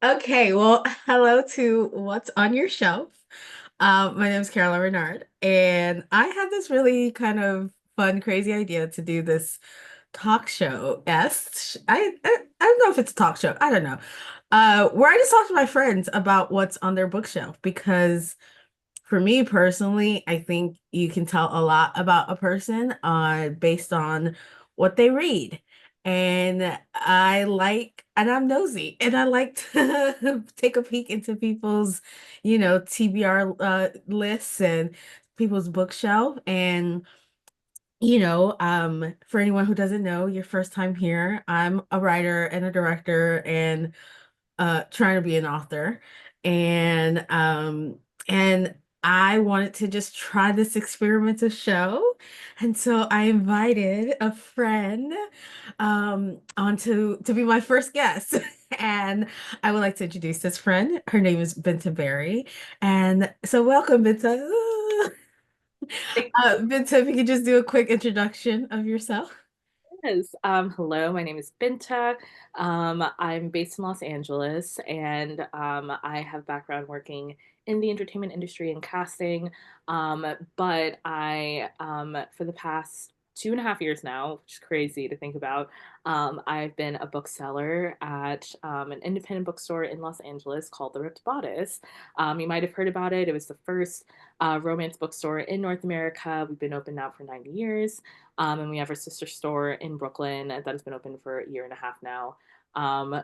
Okay, well, hello to What's on Your Shelf. My name is Caroline Renard, and I had this really kind of fun, crazy idea to do this talk show. Yes, I don't know if it's a talk show. I don't know. Where I just talk to my friends about what's on their bookshelf because for me personally, I think you can tell a lot about a person based on what they read. And I'm nosy, and I like to take a peek into people's, TBR lists and people's bookshelf. And, for anyone who doesn't know, your first time here, I'm a writer and a director and trying to be an author. And I wanted to just try this experimental show. And so I invited a friend onto to be my first guest. And I would like to introduce this friend. Her name is Binta Barry. And so welcome, Binta. Binta, if you could just do a quick introduction of yourself. Yes. Hello, my name is Binta. I'm based in Los Angeles, and I have background working in the entertainment industry and casting. But for the past 2.5 years now, which is crazy to think about, I've been a bookseller at an independent bookstore in Los Angeles called the Ripped Bodice. You might have heard about it. It was the first romance bookstore in North America. We've been open now for 9 years. And we have our sister store in Brooklyn that has been open for a year and a half now.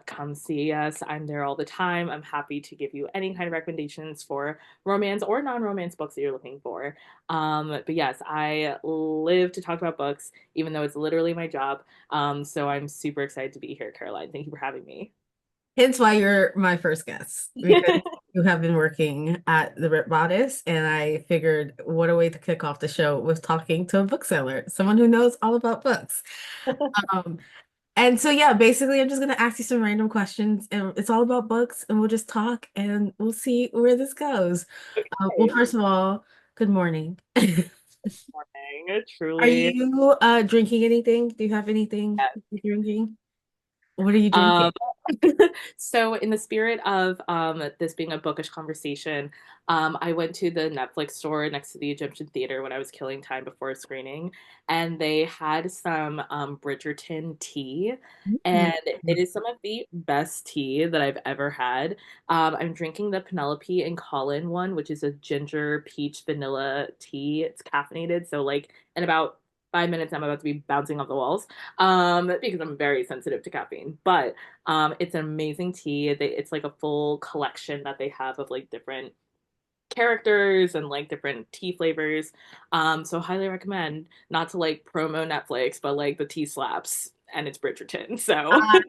Come see us. I'm there all the time. I'm happy to give you any kind of recommendations for romance or non-romance books that you're looking for. But yes, I live to talk about books, even though it's literally my job. So I'm super excited to be here, Caroline. Thank you for having me. Hence why you're my first guest, because you have been working at the Rip Bodice, and I figured what a way to kick off the show was talking to a bookseller, someone who knows all about books. Um, and so yeah, basically I'm just gonna ask you some random questions and it's all about books and we'll just talk and we'll see where this goes. Well, Okay. first of all, good morning. Morning, Are truly. you drinking anything? Do you have anything you're drinking? What are you Um, drinking? so in the spirit of this being a bookish conversation, I went to the Netflix store next to the Egyptian Theater when I was killing time before a screening, and they had some Bridgerton tea, Mm. and it is some of the best tea that I've ever had. I'm drinking the Penelope and Colin one, which is a ginger peach vanilla tea. It's caffeinated, so like in about 5 minutes, I'm about to be bouncing off the walls because I'm very sensitive to caffeine. But it's an amazing tea. It's like a full collection that they have of like different characters and like different tea flavors. So highly recommend. Not to like promo Netflix, but like the tea slaps and it's Bridgerton. So I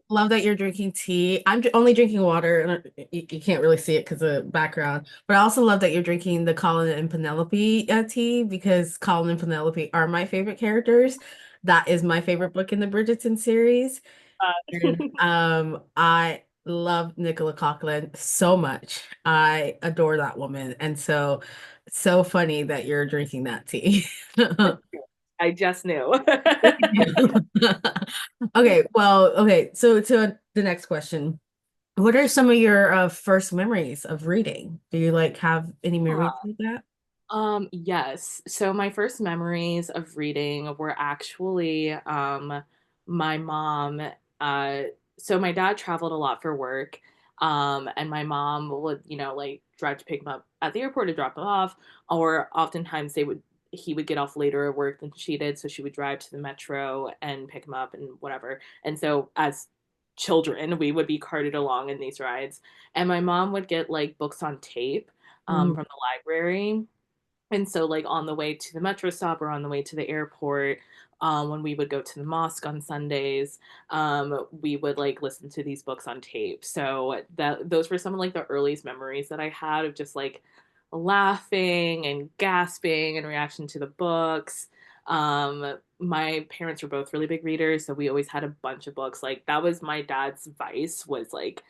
love that you're drinking tea. I'm only drinking water, and you can't really see it because of the background. But I also love that you're drinking the Colin and Penelope tea because Colin and Penelope are my favorite characters. That is my favorite book in the Bridgerton series. And I love Nicola Coughlan so much. I adore that woman. And so it's so funny that you're drinking that tea. I just knew. Okay, well, okay. So to the next question. What are some of your first memories of reading? Do you like have any memories like that? Yes. So my first memories of reading were actually my mom. Uh, so my dad traveled a lot for work, and my mom would, like drive to pick him up at the airport to drop him off, or oftentimes he would get off later at work than she did, so she would drive to the metro and pick him up and whatever. And so as children, we would be carted along in these rides, and my mom would get like books on tape Mm. from the library, and so, like, on the way to the metro stop or on the way to the airport, when we would go to the mosque on Sundays, we would like listen to these books on tape. So that those were some of like the earliest memories that I had of just like laughing and gasping in reaction to the books. My parents were both really big readers, so we always had a bunch of books. Like that was my dad's vice, was like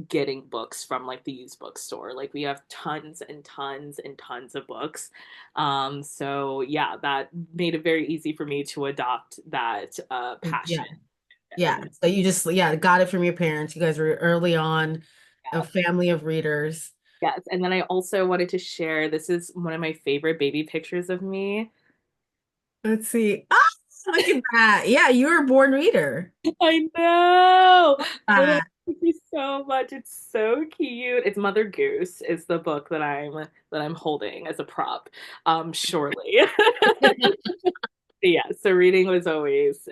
getting books from like the used bookstore. Like we have tons and tons and tons of books. So yeah, that made it very easy for me to adopt that Yeah. passion. Yeah. So you just, yeah, got it from your parents. You guys were early on. a family of readers. Yes. And then I also wanted to share, this is one of my favorite baby pictures of me. Let's see. Ah, look at that. Yeah, you were a born reader. I know. I love Uh, you so much. It's so cute. It's Mother Goose is the book that I'm holding as a prop, surely. Yeah, so reading was always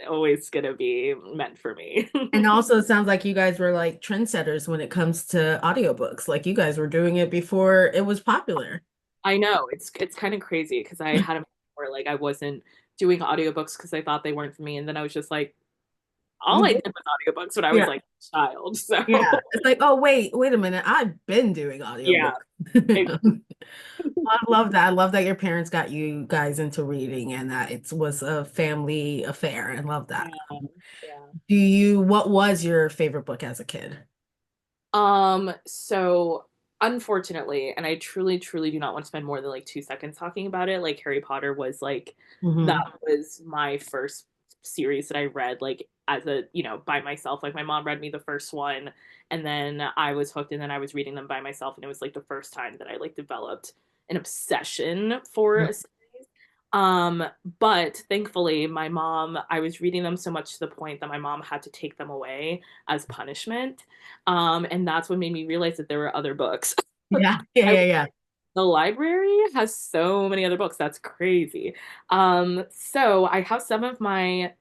gonna be meant for me. and also it sounds like you guys were like trendsetters when it comes to audiobooks. Like you guys were doing it before it was popular. I know it's kind of crazy because I had a where like I wasn't doing audiobooks because I thought they weren't for me, and then I was just like, all You I did. did was audiobooks when I was Yeah. like a child. So Yeah. It's like, oh, wait a minute. I've been doing yeah, audiobooks. it, I love that. I love that your parents got you guys into reading and that it was a family affair. I love that. yeah, yeah. What was your favorite book as a kid? So unfortunately, and I truly, truly do not want to spend more than like 2 seconds talking about it, like Harry Potter was like that Hmm. was my first series that I read like as a, by myself. Like my mom read me the first one and then I was hooked and then I was reading them by myself and it was like the first time that I like developed an obsession for a series. Um, but thankfully I was reading them so much to the point that my mom had to take them away as punishment. And that's what made me realize that there were other books. Yeah, yeah, I, yeah, yeah. the library has so many other books. That's crazy. So I have some of my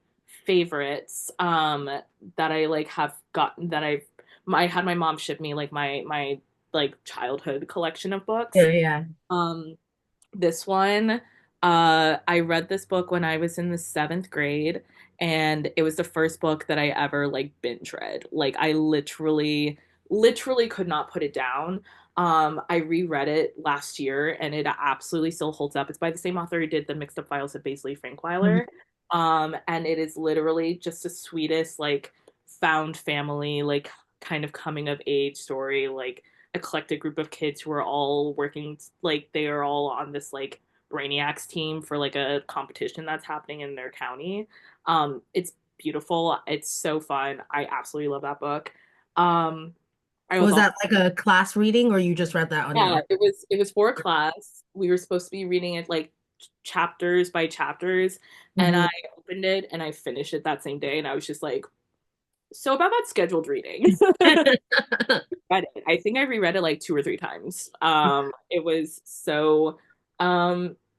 favorites that I like have gotten that I had my mom ship me like my like childhood collection of books. Yeah, yeah. Um, this one, I read this book when I was in the seventh grade, and it was the first book that I ever like binge read. Like I literally could not put it down. I reread it last year, and it absolutely still holds up. It's by the same author who did the Mixed Up Files of Basley Mhm. Frankweiler, and it is literally just the sweetest like found family like kind of coming of age story like eclectic group of kids who are all working like they are all on this like brainiacs team for like a competition that's happening in their county. It's beautiful, it's so fun, I absolutely love that book. I was Was also that like a class reading or you just read that on your yeah, own? it was for a class. We were supposed to be reading it like chapters by chapters, and I Mhm. opened it and I finished it that same day and I was just like, so about that scheduled reading. Read it. I think I reread it like two or three times. It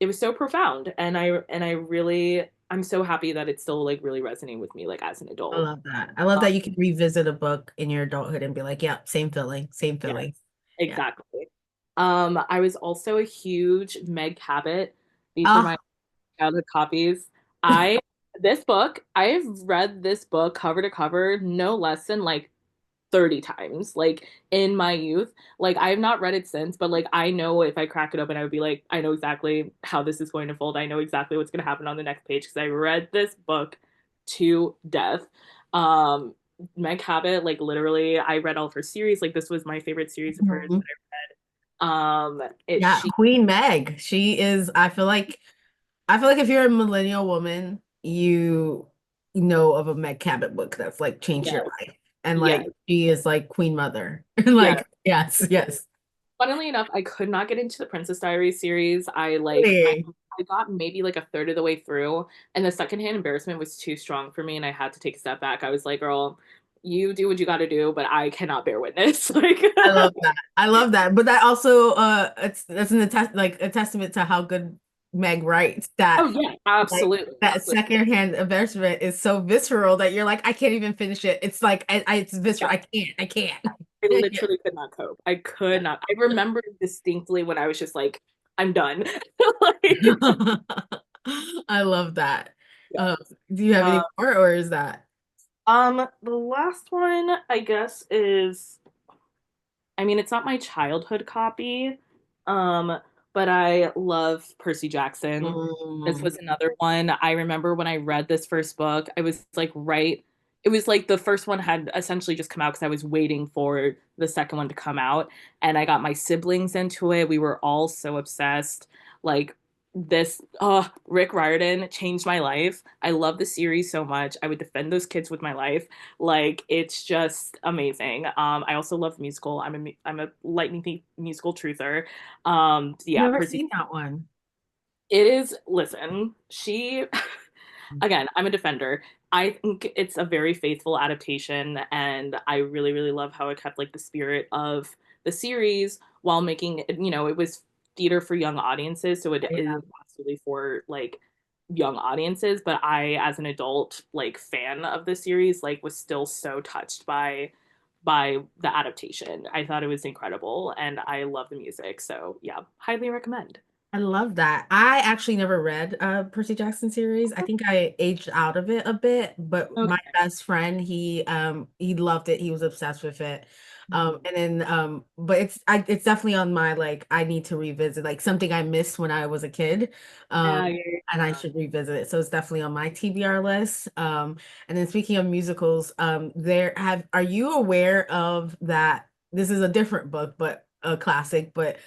was so profound, and I'm so happy that it's still like really resonating with me like as an I adult. love that. I love Um, that you can revisit a book in your adulthood and be like, yep, same feeling, same yeah, feeling. Yeah. exactly. I was also a huge Meg Cabot. These were Oh, my childhood copies. I I've read this book cover to cover no less than like 30 times like in my youth. Like I have not read it since, but like I know if I crack it open I would be like, I know exactly how this is going to fold, I know exactly what's going to happen on the next page because I read this book to death. um Meg Cabot, like literally I read all of her series, like this was my favorite series of hers. mhm. It Yeah, she Queen Meg. She is, I feel like if you're a millennial woman, you know of a Meg Cabot book that's like changed your Yes, life. And yes, like she is like Queen Mother. yes. Like, yes, yes. Funnily enough, I could not get into the Princess Diaries series. Really? I got maybe like a third of the way through, and the secondhand embarrassment was too strong for me, and I had to take a step back. I was like, "Girl, you do what you got to do, but I cannot bear witness." Like, I love that. I love that. But that also it's that's an attest like a testament to how good Meg writes oh that yeah, like absolutely, that absolutely, secondhand embarrassment is so visceral that you're like, I can't even finish it. It's like it's yeah. visceral. I can't. I Yeah. literally could not cope. I could not. I remember distinctly when I was just like, "I'm done." Like, I love that. yeah. Uh, do you have any Um, more, or is that? the last one, I guess, is I mean, it's not my childhood copy, but I love Percy Jackson. This Mm, was another one. I remember when I read this first book, I was like, it was like the first one had essentially just come out because I was waiting for the second one to come out. And I got my siblings into it. We were all so obsessed. Like, this Rick Riordan changed my life. I love the series so much. I would defend those kids with my life. Like it's just amazing. I also love the musical. I'm a lightning musical truther. Yeah, Never Percy. seen that one. It is. Listen, she again, I'm a defender. I think it's a very faithful adaptation, and I really, really love how it kept like the spirit of the series while making it, it was theater for young audiences, so it Yeah, is absolutely for like young audiences, but I as an adult like fan of the series like was still so touched by the adaptation. I thought it was incredible and I love the music. So, yeah, highly recommend. I love that. I actually never read Percy Jackson series. I think I aged out of it a bit, but my Okay. best friend, he loved it. He was obsessed with it. Mhm. And then but it's definitely on my like I need to revisit like something I missed when I was a kid. Yeah, Um yeah, and I yeah. should revisit it. So it's definitely on my TBR list. And then speaking of musicals, are you aware of that? This is a different book, but a classic, but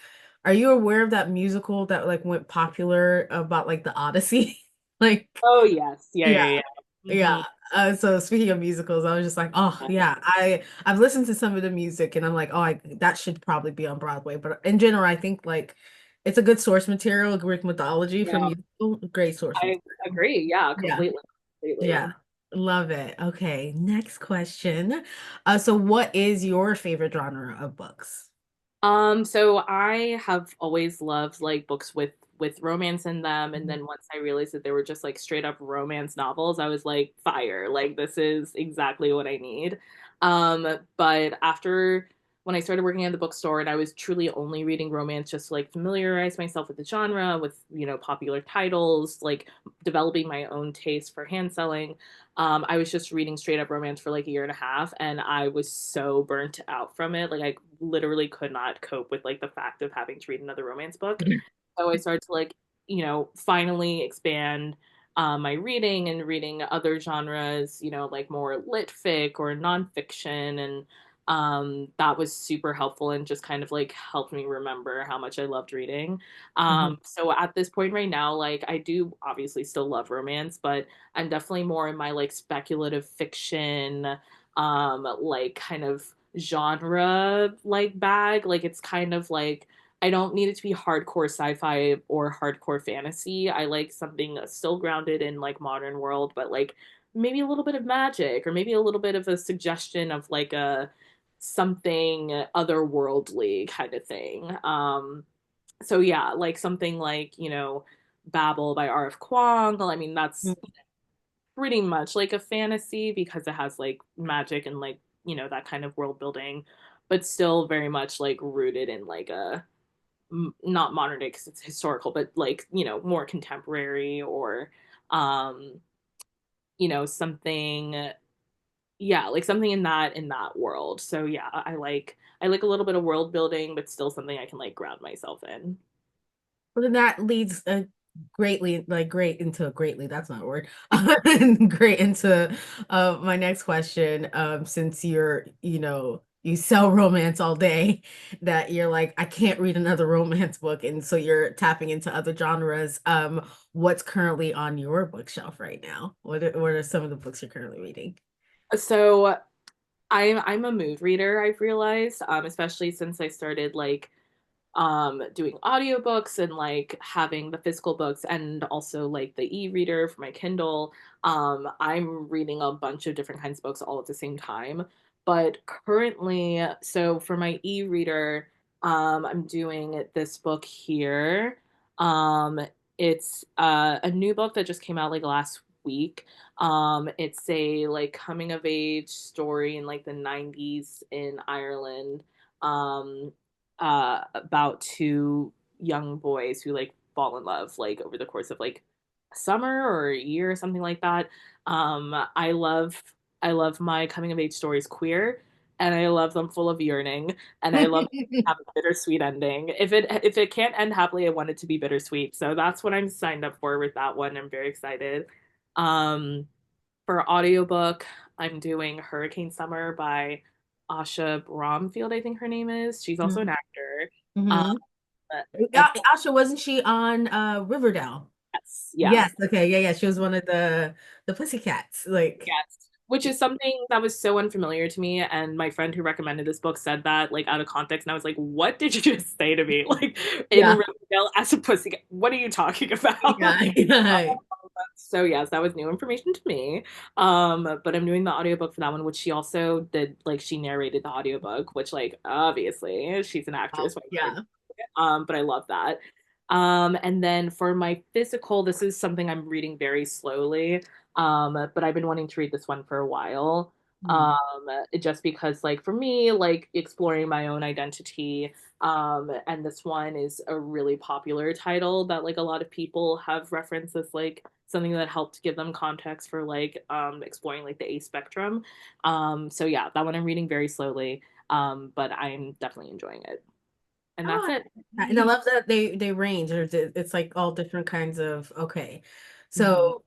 are you aware of that musical that like went popular about like the Odyssey? Like, Oh, yes. Yeah, yeah, yeah, yeah. yeah. So speaking of musicals, I was just like, oh yeah, I've listened to some of the music and I'm like, that should probably be on Broadway. But in general, I think like it's a good source material, Greek mythology for Yeah, musical, great source I material. agree. Yeah, Yeah, completely. Completely. yeah. Love it. Okay, next question. So what is your favorite genre of books? So I have always loved like books with romance in them, and then once I realized that they were just like straight up romance novels, I was like, fire, like this is exactly what I need. But after when I started working at the bookstore and I was truly only reading romance just to like familiarize myself with the genre, with popular titles, like developing my own taste for hand selling. I was just reading straight up romance for like a year and a half, and I was so burnt out from it. Like I literally could not cope with like the fact of having to read another romance book. So I started to like, finally expand my reading and reading other genres, like more lit fic or nonfiction, and that was super helpful and just kind of like helped me remember how much I loved reading. Mhm. So at this point right now, like I do obviously still love romance, but I'm definitely more in my like speculative fiction, like kind of genre like bag. Like it's kind of like I don't need it to be hardcore sci-fi or hardcore fantasy. I like something still grounded in like modern world, but like maybe a little bit of magic or maybe a little bit of a suggestion of like a something otherworldly kind of thing. So yeah, like something like, Babel by R.F. Kuang. Well, I mean, that's pretty much like a fantasy because it has like magic and like, that kind of world building, but still very much like rooted in like a not modern day because it's historical, but like, more contemporary or, um, something, yeah, like something in that world. So yeah, I like a little bit of world building, but still something I can like ground myself in. Well, then that leads greatly, like great into greatly, that's not a word. Great into my next question. Since you sell romance all day, that you're like, I can't read another romance book, and so you're tapping into other genres. What's currently on your bookshelf right now? What are some of the books you're currently reading? So I'm a mood reader, I've realized, especially since I started like doing audiobooks and like having the physical books and also like the e-reader for my Kindle. I'm reading a bunch of different kinds of books all at the same time. But currently, so for my e-reader, I'm doing this book here. Um, it's a new book that just came out like last week. It's a like coming of age story in like the 90s in Ireland. About two young boys who like fall in love like over the course of like a summer or a year or something like that. I love my coming of age stories queer, and I love them full of yearning, and I love have a bittersweet ending. If it can't end happily, I want it to be bittersweet. So that's what I'm signed up for with that one. I'm very excited. Um, for audiobook, I'm doing Hurricane Summer by Asha Bromfield, I think her name is. She's also an actor. Um, Mm-hmm. And Asha, wasn't she on Riverdale? yes, yeah. Yes, okay, yeah, yeah. She was one of the Pussycats. Like, Yes. Which is something that was so unfamiliar to me. And my friend who recommended this book said that like out of context. And I was like, what did you just say to me? Like in yeah, Riverdale as a pussy. What are you talking about? yeah, yeah. So yes, that was new information to me. But I'm doing the audiobook for that one, which she also did like she narrated the audiobook, which like obviously she's an actress. Oh, Why wouldn't yeah. but I love that. And then for my physical, this is something I'm reading very slowly. But I've been wanting to read this one for a while. Hmm. Um, just because like for me, like exploring my own identity. And this one is a really popular title that like a lot of people have referenced as like something that helped give them context for like exploring like the A spectrum. So yeah, that one I'm reading very slowly. But I'm definitely enjoying it. And that's Oh, it. and I love that they range. It's like all different kinds of okay. Mhm.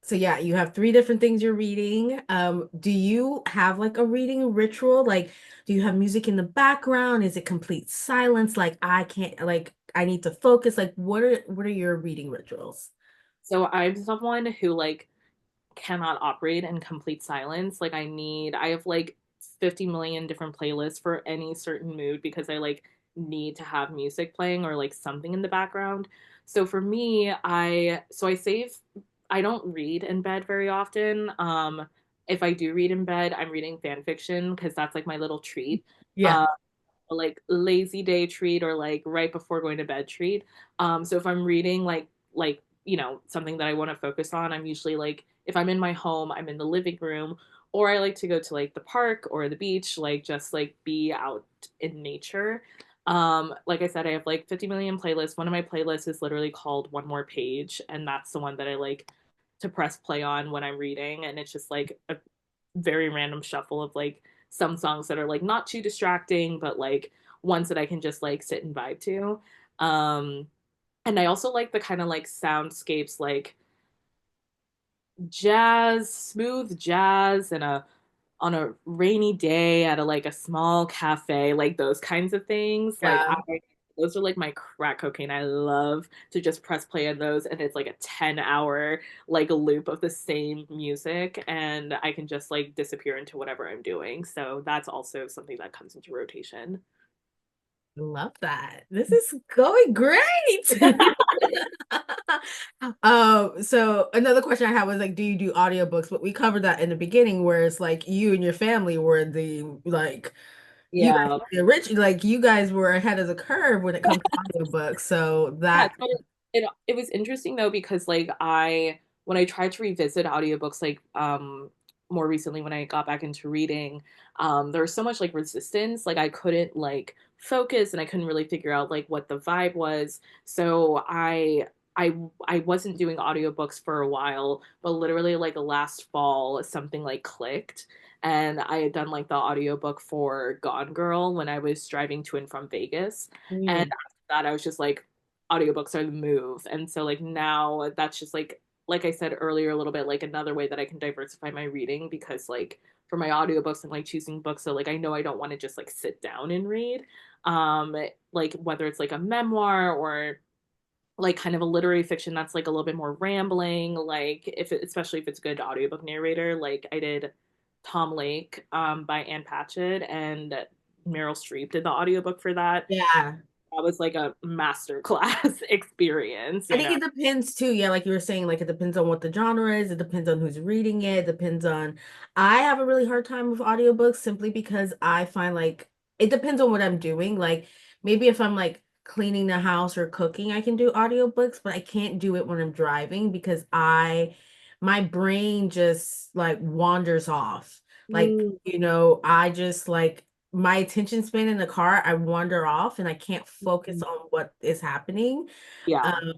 So yeah, you have three different things you're reading. Do you have like a reading ritual? Like, do you have music in the background? Is it complete silence? Like I can't like I need to focus. Like what are your reading rituals? So I'm someone who like cannot operate in complete silence. Like I have like 50 million different playlists for any certain mood because I like need to have music playing or like something in the background. So for me, I save I don't read in bed very often. If I do read in bed, I'm reading fan fiction because that's like my little treat. Yeah. Uh, like lazy day treat or like right before going to bed treat. So if I'm reading like something that I want to focus on, I'm usually like if I'm in my home, I'm in the living room, or I like to go to like the park or the beach, like just like be out in nature. Like I said, I have like 50 million playlists. One of my playlists is literally called One More Page, and that's the one that I like to press play on when I'm reading, and it's just like a very random shuffle of like some songs that are like not too distracting, but like ones that I can just like sit and vibe to. Um, and I also like the kind of like soundscapes, like jazz, smooth jazz, and a on a rainy day at a like a small cafe, like those kinds of things. Like Yeah. I those are like my crack cocaine. I love to just press play on those and it's like a 10-hour like loop of the same music and I can just like disappear into whatever I'm doing. So that's also something that comes into rotation. Love that. This is going great. So another question I had was like, do you do audiobooks? But we covered that in the beginning where it's like you and your family were the like you guys Yeah. were the rich like you guys were ahead of the curve when it comes to audiobooks. So Yeah, that so it was interesting though because like I when I tried to revisit audiobooks like more recently when I got back into reading, there was so much like resistance, like I couldn't like focus and I couldn't really figure out like what the vibe was. So I wasn't doing audiobooks for a while, but literally like last fall something like clicked and I had done like the audiobook for Gone Girl when I was driving to and from Vegas. And mm, after that I was just like audiobooks are the move. And so like now that's just like I said earlier a little bit like another way that I can diversify my reading because like for my audiobooks I'm like choosing books so like I know I don't want to just like sit down and read. Like whether it's like a memoir or like kind of a literary fiction that's like a little bit more rambling like especially if it's a good audiobook narrator like I did Tom Lake by Anne Patchett and Meryl Streep did the audiobook for that. yeah. That was like a master class experience, I you think know. it depends too. Yeah, like you were saying, like it depends on what the genre is. It depends on who's reading it. It depends on. I have a really hard time with audiobooks simply because I find like it depends on what I'm doing. Like maybe if I'm like cleaning the house or cooking, I can do audiobooks, but I can't do it when I'm driving because my brain just like wanders off. Like, Mm, I just like my attention span in the car, I wander off and I can't focus on what is happening. yeah, Um,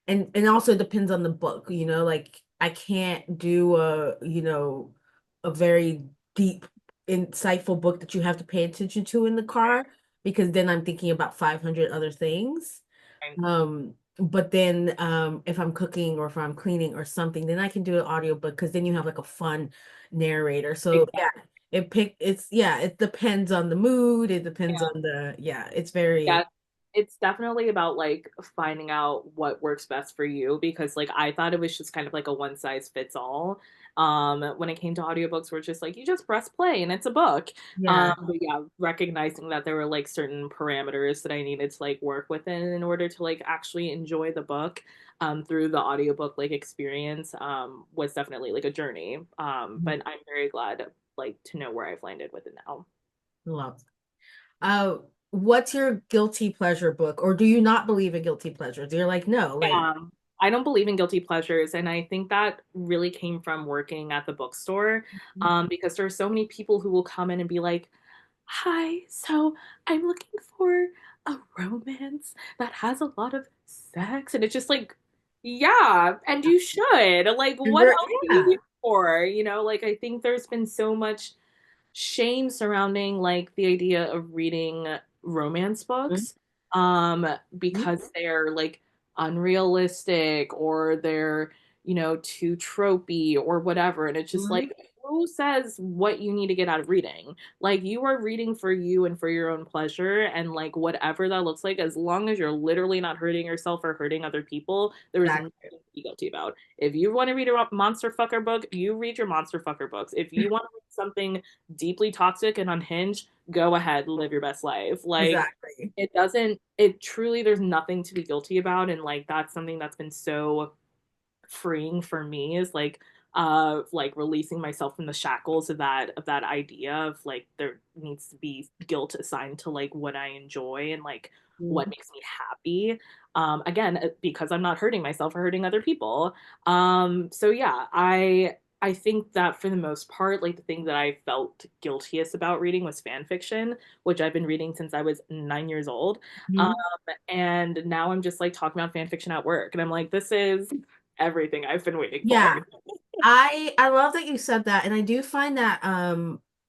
and also depends on the book, like I can't do a very deep, insightful book that you have to pay attention to in the car because then I'm thinking about 500 other things. right. But then if I'm cooking or if I'm cleaning or something, then I can do an audiobook because then you have like a fun narrator. So Exactly. yeah, it depends on the mood, it depends Yeah. on it's very Yeah. it's definitely about like finding out what works best for you because like I thought it was just kind of like a one size fits all. When it came to audiobooks, we're just like you just press play and it's a book. Yeah. But yeah, recognizing that there were like certain parameters that I needed to like work within in order to like actually enjoy the book through the audiobook like experience was definitely like a journey. But I'm very glad like to know where I've landed with it now. Love. Uh, what's your guilty pleasure book, or do you not believe in guilty pleasures? You're like, no, like, Yeah, I don't believe in guilty pleasures, and I think that really came from working at the bookstore, because there are so many people who will come in and be like, "Hi, so I'm looking for a romance that has a lot of sex," and it's just like, yeah, and you should. Like, what else are you yeah. here for? Like I think there's been so much shame surrounding like the idea of reading romance books Mhm. because they're like unrealistic or they're too tropey or whatever, and it's just Mhm. like who says what you need to get out of reading? Like you are reading for you and for your own pleasure, and like whatever that looks like, as long as you're literally not hurting yourself or hurting other people, there is nothing Exactly. to be guilty about. If you want to read a monster fucker book, you read your monster fucker books. If you want to read something deeply toxic and unhinged, go ahead, live your best life. Like Exactly. it truly, there's nothing to be guilty about. And like that's something that's been so freeing for me is like releasing myself from the shackles of that idea of like there needs to be guilt assigned to like what I enjoy and like what Mhm. makes me happy. Again, because I'm not hurting myself or hurting other people. So yeah, I think that for the most part, like the thing that I felt guiltiest about reading was fan fiction, which I've been reading since I was 9 years old. Um, Mhm. and now I'm just like talking about fan fiction at work, and I'm like, this is everything I've been waiting for. Yeah. I love that you said that, and I do find that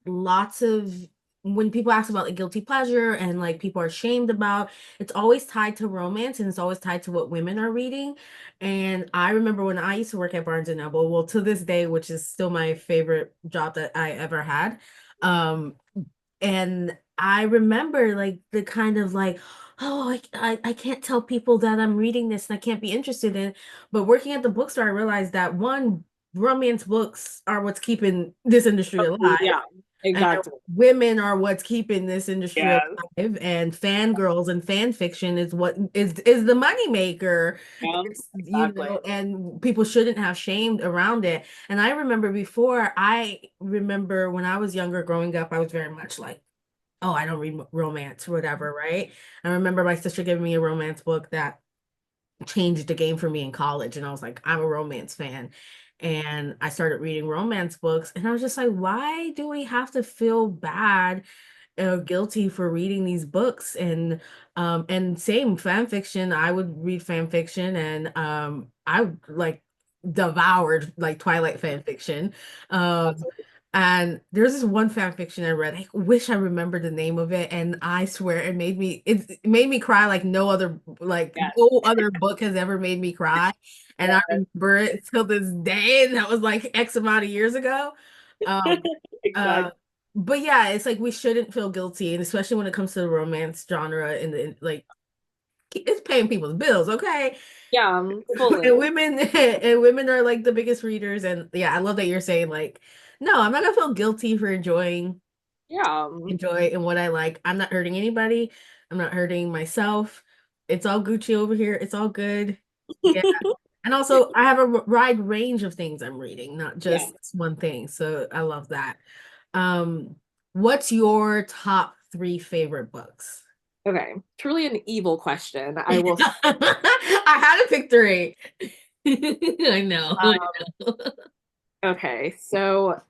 lots of when people ask about like guilty pleasure and like people are shamed about, it's always tied to romance and it's always tied to what women are reading. And I remember when I used to work at Barnes and Noble, well, to this day, which is still my favorite job that I ever had. Um, and I remember like the kind of like, oh, I can't tell people that I'm reading this and I can't be interested in. But working at the bookstore, I realized that one, romance books are what's keeping this industry alive. Yeah, And exactly. women are what's keeping this industry Yes. alive. And fangirls and fan fiction is what is the money maker. Yeah, It's, exactly. and people shouldn't have shamed around it. And I remember when I was younger growing up, I was very much like, oh, I don't read romance, whatever, right? I remember my sister giving me a romance book that changed the game for me in college, and I was like, I'm a romance fan. And I started reading romance books, and I was just like, why do we have to feel bad guilty for reading these books and same fan fiction. I would read fan fiction and I like devoured like Twilight fan fiction. Um Absolutely. and there's this one fan fiction I read. I wish I remembered the name of it, and I swear it made me cry like Yes. no other book has ever made me cry. And I Yes. remember it till this day, and that was like X amount of years ago. Um uh Exactly. but yeah, it's like we shouldn't feel guilty, and especially when it comes to the romance genre and like it's paying people's bills, okay? Yeah, fully. And women are like the biggest readers, and yeah, I love that you're saying like, no, I'm not gonna feel guilty for Yeah. enjoy in what I like. I'm not hurting anybody. I'm not hurting myself. It's all Gucci over here. It's all good. Yeah. And also, I have a wide range of things I'm reading, not Yeah. just one thing. So I love that. Um, what's your top three favorite books? Okay. Truly an evil question. I will. I had to pick three. I know. I Um, know. okay. So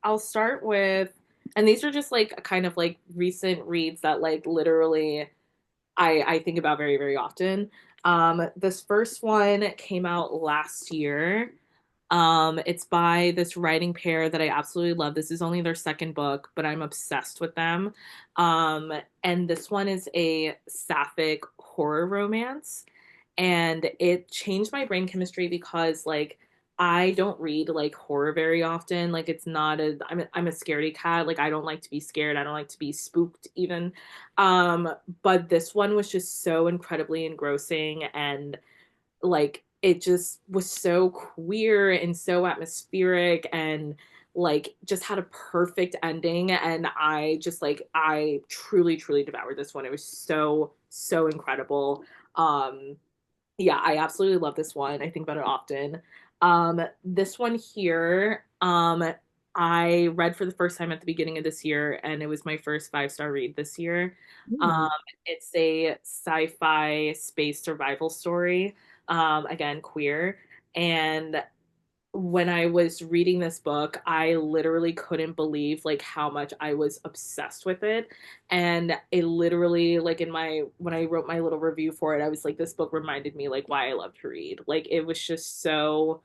I'll start with, and these are just like kind of like recent reads that like literally I think about very, very often. This first one came out last year. It's by this writing pair that I absolutely love. This is only their second book, but I'm obsessed with them. And this one is a sapphic horror romance. And it changed my brain chemistry because, like, I don't read like horror very often. Like it's not a I'm a scaredy cat. Like I don't like to be scared. I don't like to be spooked even. Um, but this one was just so incredibly engrossing and like it just was so queer and so atmospheric and like just had a perfect ending and I truly devoured this one. It was so incredible. Um yeah, I absolutely love this one. I think about it often. This one here, I read for the first time at the beginning of this year, and it was my first five-star read this year. Um, Mm. it's a sci-fi space survival story, again, queer. And when I was reading this book, I literally couldn't believe like how much I was obsessed with it. And it literally like in my when I wrote my little review for it, I was like this book reminded me like why I love to read. Like it was just so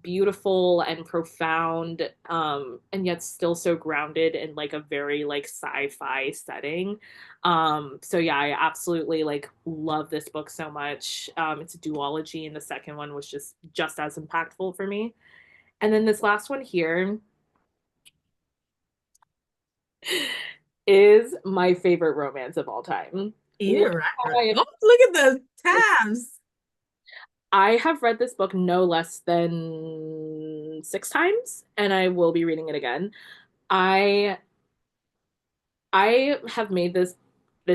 beautiful and profound and yet still so grounded in like a very like sci-fi setting. So yeah, I absolutely like love this book so much. It's a duology and the second one was just as impactful for me. And then this last one here is my favorite romance of all time. Look You're how right. Oh, look at the tabs. I have read this book no less than 6 times, and I will be reading it again. I I have made this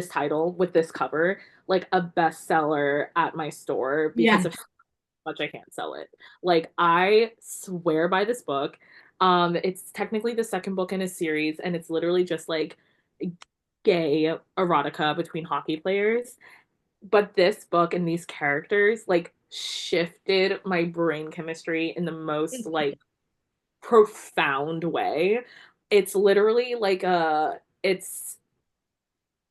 title with this cover like a bestseller at my store because Yeah. of how much I can't sell it. Like I swear by this book. It's technically the second book in a series, and it's literally just like gay erotica between hockey players. But this book and these characters like shifted my brain chemistry in the most like profound way. It's literally like it's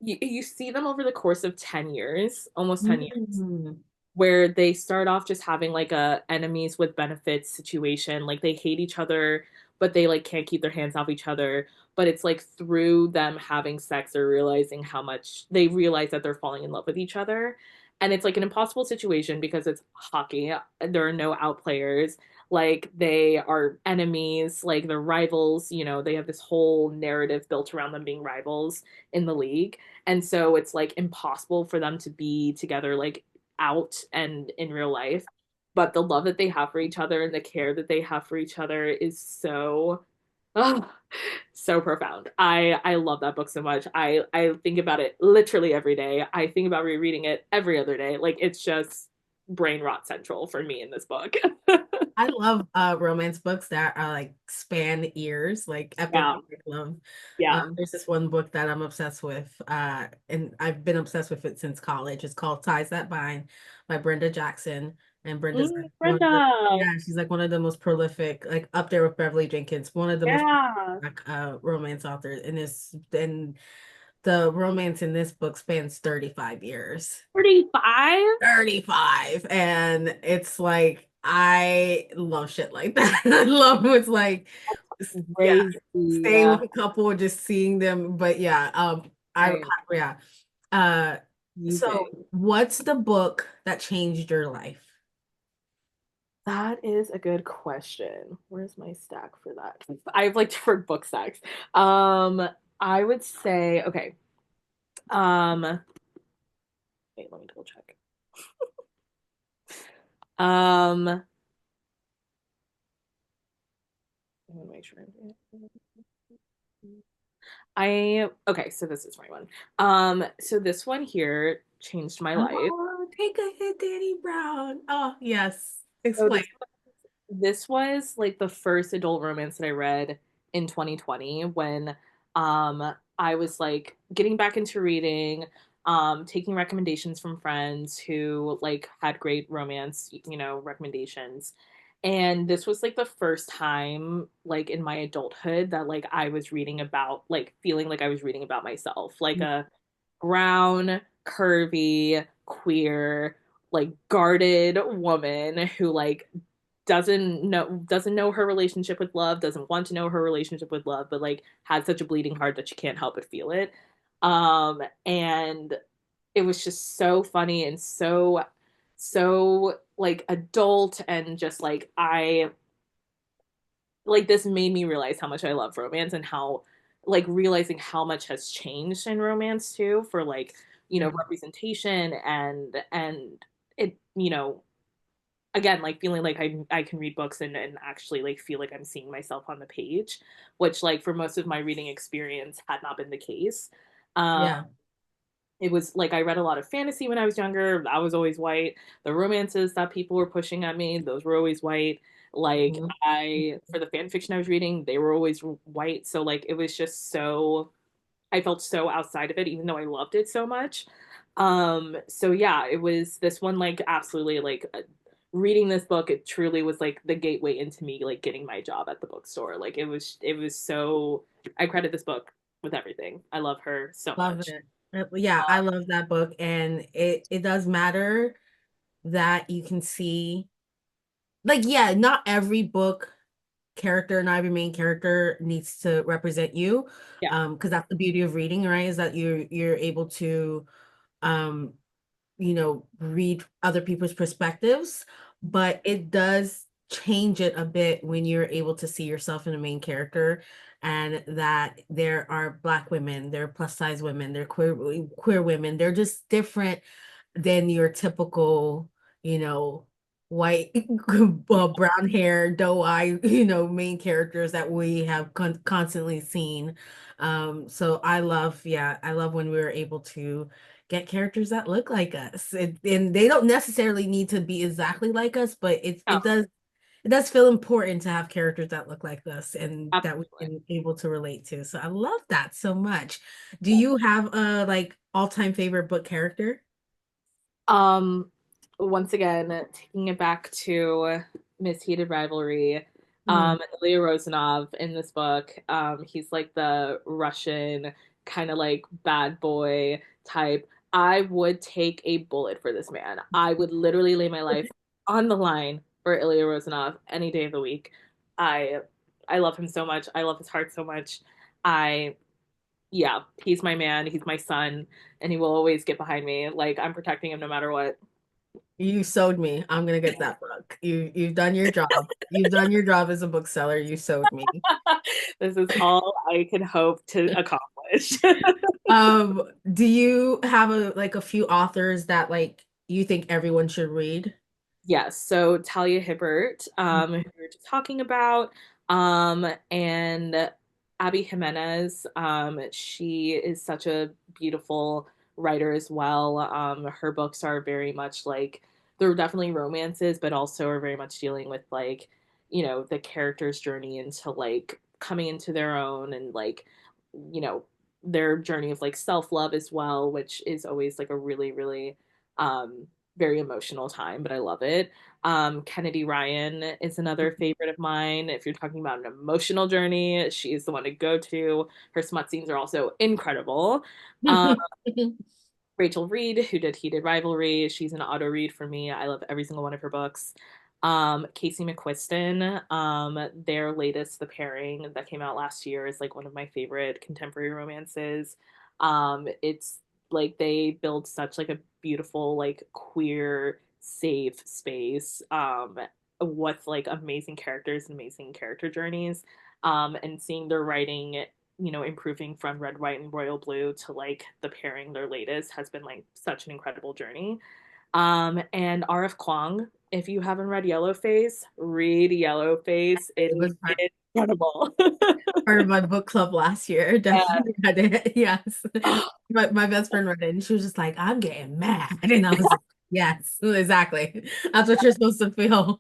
you see them over the course of 10 years, almost 10 years, Mm. where they start off just having like a enemies with benefits situation. Like they hate each other, but they like can't keep their hands off each other. But it's like through them having sex, they're realizing how much they realize that they're falling in love with each other. And it's like an impossible situation because it's hockey. There are no outplayers. Like they are enemies, like they're rivals. You know, they have this whole narrative built around them being rivals in the league. And so it's like impossible for them to be together like out and in real life. But the love that they have for each other and the care that they have for each other is oh, so profound. I love that book so much. I think about it literally every day. I think about rereading it every other day. Like it's just brain rot central for me in this book. I love romance books that are like span years, like epic, Yeah. epic love. Yeah. There's this one book that I'm obsessed with, and I've been obsessed with it since college. It's called Ties That Bind by Brenda Jackson. And Brenda's like one of the, Brenda. yeah, she's like one of the most prolific, like up there with Beverly Jenkins, one of the most Yeah. prolific, romance authors. And the romance in this book spans 35 years. 35? 35. And it's like I love shit like that. I love it's like yeah, Crazy. staying with a couple, just seeing them. But yeah, I Right. yeah. Uh so Amazing. what's the book that changed your life? That is a good question. Where's my stack for that? I have like different book stacks. Um, I would say, okay. Um, wait, let me double check. Um, I want to make sure. Okay, so this is my one. So this one here changed my life. Oh, take a hit, Danny Brown. Oh, yes. So Explain. this was like the first adult romance that I read in 2020 when I was like getting back into reading, taking recommendations from friends who like had great romance, recommendations. And this was like the first time like in my adulthood that like I was reading about like feeling like I was reading about myself, like a brown, curvy, queer, like guarded woman who like doesn't know her relationship with love, doesn't want to know her relationship with love, but like had such a bleeding heart that she can't help but feel it. And it was just so funny and so like adult and just like I like this made me realize how much I love romance and how like realizing how much has changed in romance too for like, Yeah. representation and it, again like feeling like I can read books and actually like feel like I'm seeing myself on the page, which like for most of my reading experience had not been the case. Um, Yeah. it was like I read a lot of fantasy when I was younger. That was always white. The romances that people were pushing at me, those were always white. Like Mhm. I, for the fan fiction I was reading, they were always white. So like it was just so, I felt so outside of it, even though I loved it so much. So yeah, it was this one like absolutely like reading this book. It truly was like the gateway into me like getting my job at the bookstore. Like it was so. I credit this book with everything. I love her so Love much. it. Yeah, I love that book, and it does matter that you can see, like, yeah, not every book character, not every main character needs to represent you. Yeah. Because that's the beauty of reading, right? Is that you're able to um read other people's perspectives, but it does change it a bit when you're able to see yourself in the main character, and that there are Black women, there are plus size women, there are queer women. They're just different than your typical, you know, white, brown hair, doe eye, main characters that we have constantly seen. So yeah, I love when we were able to get characters that look like us. And they don't necessarily need to be exactly like us, but Oh, it does feel important to have characters that look like us and that we absolutely. can able to relate to. So I love that so much. Do you have a like all-time favorite book character? Um, Once again, taking it back to Miss Heated Rivalry, Mm. Ilya Rozanov in this book, he's like the Russian kind of like bad boy type. I would take a bullet for this man. I would literally lay my life on the line for Ilya Rozanov any day of the week. I I love him so much. I love his heart so much. I Yeah, he's my man. He's my son, and he will always get behind me. Like I'm protecting him no matter what. You sold me. I'm gonna get that book. You've done your job. You've done your job as a bookseller. You sold me. This is all I can hope to accomplish. Do you have a few authors that like you think everyone should read? Yes, so Talia Hibbert, who we were just talking about, and Abby Jimenez, she is such a beautiful writer as well. Her books are very much like they're definitely romances, but also are very much dealing with like, the character's journey into like coming into their own and like, you know, their journey of like self-love as well, which is always like a really, really very emotional time, but I love it. Kennedy Ryan is another favorite of mine. If you're talking about an emotional journey, she's the one to go to. Her smut scenes are also incredible. Um, Rachel Reed, who did Heated Rivalry, she's an auto read for me. I love every single one of her books. Casey McQuiston, their latest, The Pairing, that came out last year, is like one of my favorite contemporary romances. It's like they build such like a beautiful, like queer, safe space, with like amazing characters and amazing character journeys. And seeing their writing improving from Red, White, and Royal Blue to like The Pairing, their latest, has been like such an incredible journey. And R.F. Kuang, if you haven't read Yellowface, read Yellowface. It It is was incredible. part of my book club last year. Definitely read it. Yes. My best friend read it and she was just like, I'm getting mad. And I was like, yes, exactly. That's what you're supposed to feel.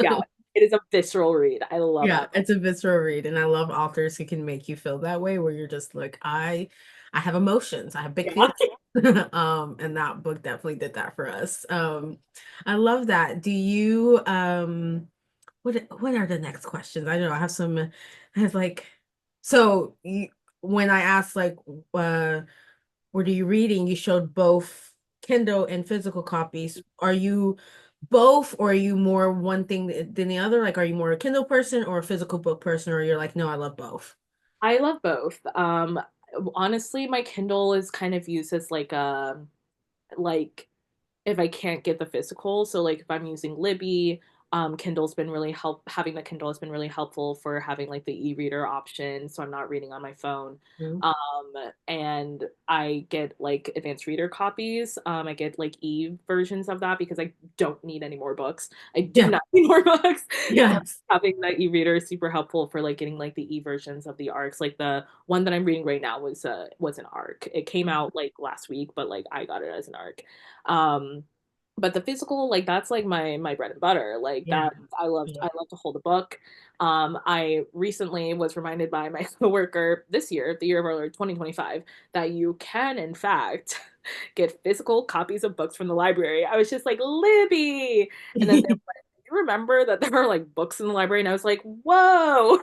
Yeah, it is a visceral read. I love Yeah, it. it's a visceral read, and I love authors who can make you feel that way, where you're just like, I have emotions, I have big Yeah. feelings. And that book definitely did that for us. I love that. Do you what are the next questions? I don't know. I have some. I have like, so you, when I asked like, uh, what are you reading? You showed both Kindle and physical copies. Are you both, or are you more one thing than the other? Like, are you more a Kindle person or a physical book person, or you're like, no, I love both? I love both. Honestly, my Kindle is kind of used as like a like if I can't get the physical. So like if I'm using Libby, Kindle's been really having the Kindle has been really helpful for having like the e-reader option, so I'm not reading on my phone. Mhm. And I get like advanced reader copies. I get like versions of that because I don't need any more books. I do Yeah. not need more books. So Yes. having that e-reader is super helpful for like getting like the e-versions of the arcs. Like the one that I'm reading right now was an arc. It came out like last week, but like I got it as an arc. Um, but the physical, like that's like my bread and butter. Like Yeah. that I love to hold a book. I recently was reminded by my coworker this year, the year of our Lord 2025, that you can in fact get physical copies of books from the library. I was just like, Libby. And then they're like, "Do you remember that there are like books in the library?" And I was like, whoa.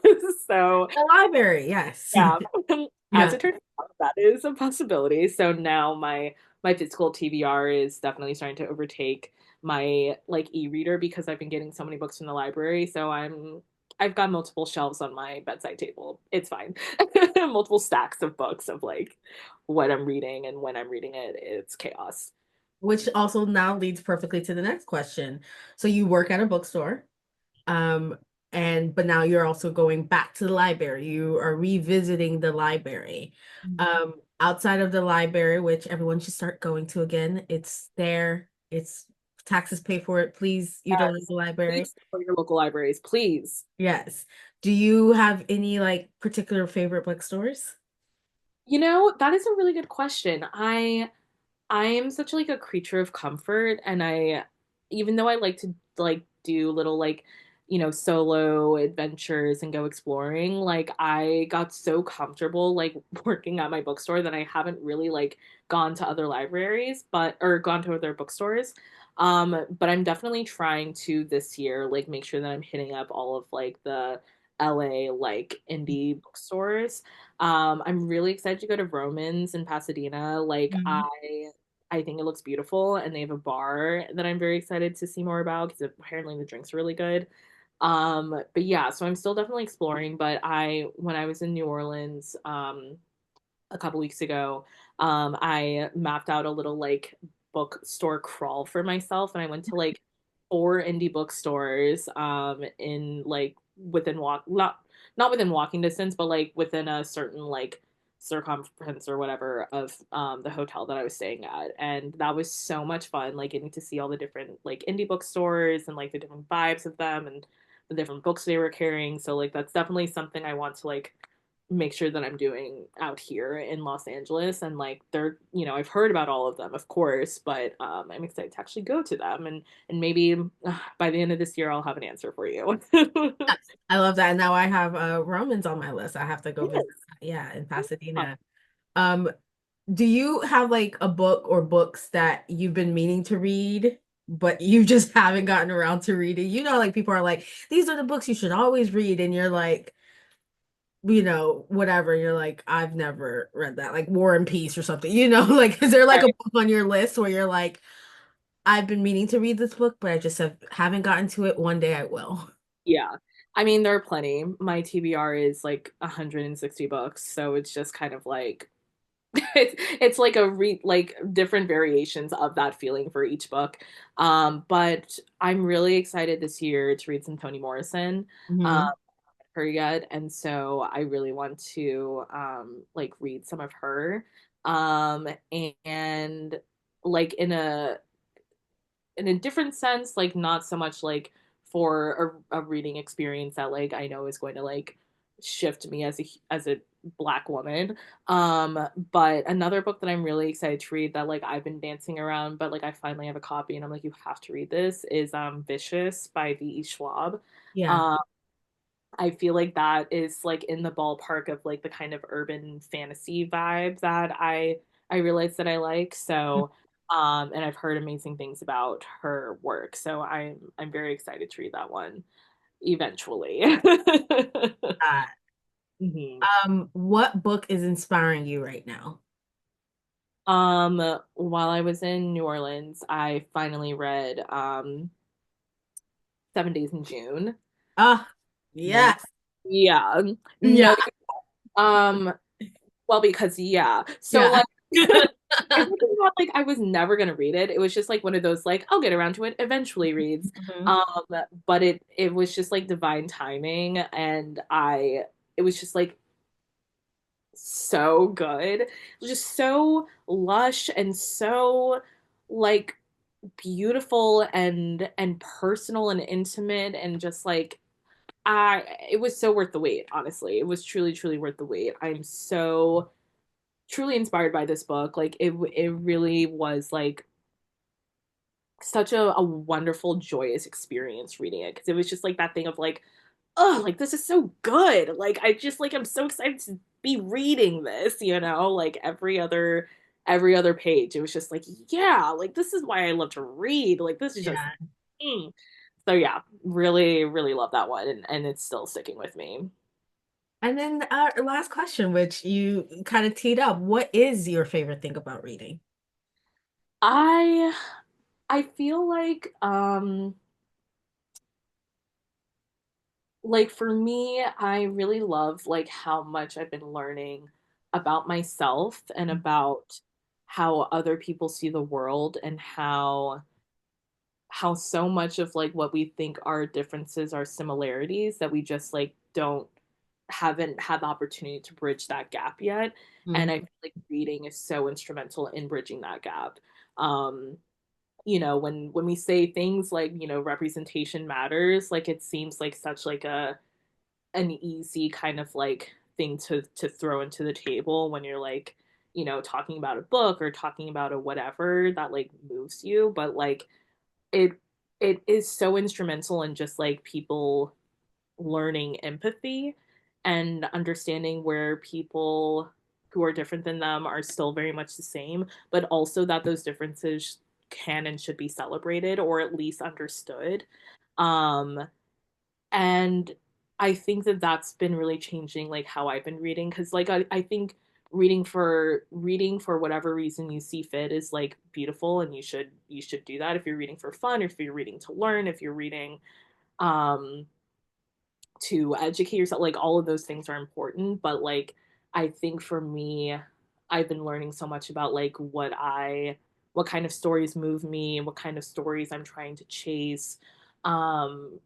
So The library, yes. yeah, as Yeah. it turns out, that is a possibility. So now my physical TBR is definitely starting to overtake my like e-reader because I've been getting so many books from the library. So I've got multiple shelves on my bedside table. It's fine. Multiple stacks of books of like what I'm reading and when I'm reading it. It's chaos. Which also now leads perfectly to the next question. So you work at a bookstore, um, and but now you're also going back to the library. You are revisiting the library. Outside of the library, which everyone should start going to again. It's there. It's taxes pay for it. Please utilize Yes. the library. Please support your local libraries, please. Yes. Do you have any like particular favorite bookstores? You know, that is a really good question. I am such like a creature of comfort, and I even though I like to like do little like solo adventures and go exploring, like I got so comfortable like working at my bookstore that I haven't really like gone to other libraries but or gone to other bookstores. But I'm definitely trying to this year like make sure that I'm hitting up all of like the LA like indie bookstores. I'm really excited to go to Romans in Pasadena. Like Mhm. I think it looks beautiful, and they have a bar that I'm very excited to see more about because apparently the drinks are really good. But yeah, so I'm still definitely exploring. But when I was in New Orleans, a couple weeks ago, I mapped out a little like bookstore crawl for myself, and I went to like four indie bookstores, in like within not within walking distance, but like within a certain like circumference or whatever of the hotel that I was staying at, and that was so much fun. Like getting to see all the different like indie bookstores and like the different vibes of them and the different books they were carrying. So like that's definitely something I want to like make sure that I'm doing out here in Los Angeles. And like they're, I've heard about all of them, of course, but I'm excited to actually go to them and maybe by the end of this year I'll have an answer for you. Yes, I love that. And now I have Romans on my list. I have to go visit. Yes. Yeah, in Pasadena. Um, do you have like a book or books that you've been meaning to read, but you just haven't gotten around to reading? You know, like people are like, these are the books you should always read, and you're like, whatever. You're like, I've never read that, like War and Peace or something. Like, is there like a Right. book on your list where you're like, I've been meaning to read this book, but I just haven't gotten to it. One day I will. Yeah. I mean, there are plenty. My TBR is like 160 books, so it's just kind of like it's like like different variations of that feeling for each book. But I'm really excited this year to read some Toni Morrison. Hmm. Her yet, and so I really want to like read some of her. Um and like in a different sense, like not so much like for a reading experience that like I know is going to like shift me as a black woman. But another book that I'm really excited to read that like I've been dancing around, but like I finally have a copy and I'm like, you have to read this, is Vicious by V.E. Schwab. Yeah. Um I feel like that is like in the ballpark of like the kind of urban fantasy vibe that I realize that I like. So and I've heard amazing things about her work. So I'm very excited to read that one eventually. Uh, hmm what book is inspiring you right now? while I was in New Orleans, I finally read 7 Days in June. Ah, And yes. yeah. Yeah. No, um well because yeah. So Yeah. like It wasn't that, like, I was never gonna read it. It was just, like, one of those, like, "I'll get around to it eventually" reads. Mhm. Um, but it was just, like, divine timing, and I it was just, like, so good. It was just so lush and so, like, beautiful and personal and intimate and just, like, I it was so worth the wait, honestly. It was truly, truly worth the wait. I'm so truly inspired by this book. Like, it really was, like, such a wonderful, joyous experience reading it because it was just like that thing of like, oh, like this is so good. Like I just like I'm so excited to be reading this, like every other page. It was just like, yeah, like this is why I love to read. Like this is just Yeah. mm. So yeah, really, really love that one and it's still sticking with me. And then last question, which you kind of teed up. What is your favorite thing about reading? I I feel like for me, I really love like how much I've been learning about myself and about how other people see the world and how so much of like what we think are differences are similarities that we just like don't haven't had the opportunity to bridge that gap yet. And I Mhm. feel like reading is so instrumental in bridging that gap. Um, when we say things like, representation matters, like it seems like such like a an easy kind of like thing to throw into the table when you're like, talking about a book or talking about a whatever that like moves you, but like it it is so instrumental in just like people learning empathy and understanding where people who are different than them are still very much the same, but also that those differences can and should be celebrated or at least understood. Um, and I think that that's been really changing like how I've been reading because like I think reading for whatever reason you see fit is like beautiful and you should do that if you're reading for fun, if you're reading to learn, if you're reading um to educate yourself, like all of those things are important, but like I think for me I've been learning so much about like what kind of stories move me, what kind of stories I'm trying to chase, um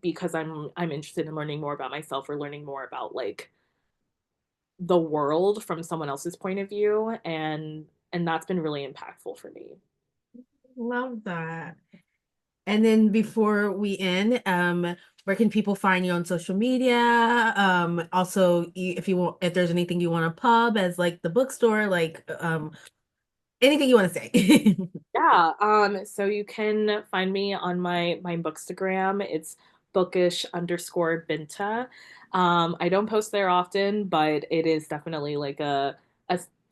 because I'm interested in learning more about myself or learning more about like the world from someone else's point of view, and that's been really impactful for me. Love that. And then before we end, where can people find you on social media? Also, if you want, if there's anything you want to pub as like the bookstore, like anything you want to say. Yeah, so you can find me on my bookstagram. It's bookish underscore Binta. I don't post there often, but it is definitely like a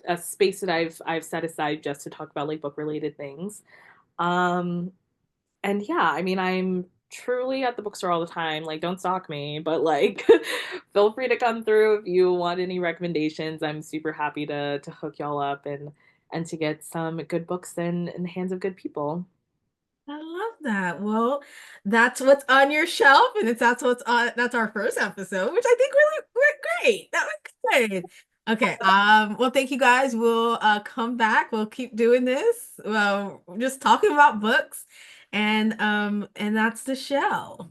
a space that I've set aside just to talk about like book related things. Um, and yeah, I mean, I'm truly at the bookstore all the time. Like, don't stalk me, but like, feel free to come through if you want any recommendations. I'm super happy to hook y'all up and to get some good books in the hands of good people. I love that. Well, that's what's on your shelf, and that's what's on. That's our first episode, which I think really went great. That was good. Okay. Well, thank you guys. We'll come back. We'll keep doing this. Well, just talking about books, and that's the show.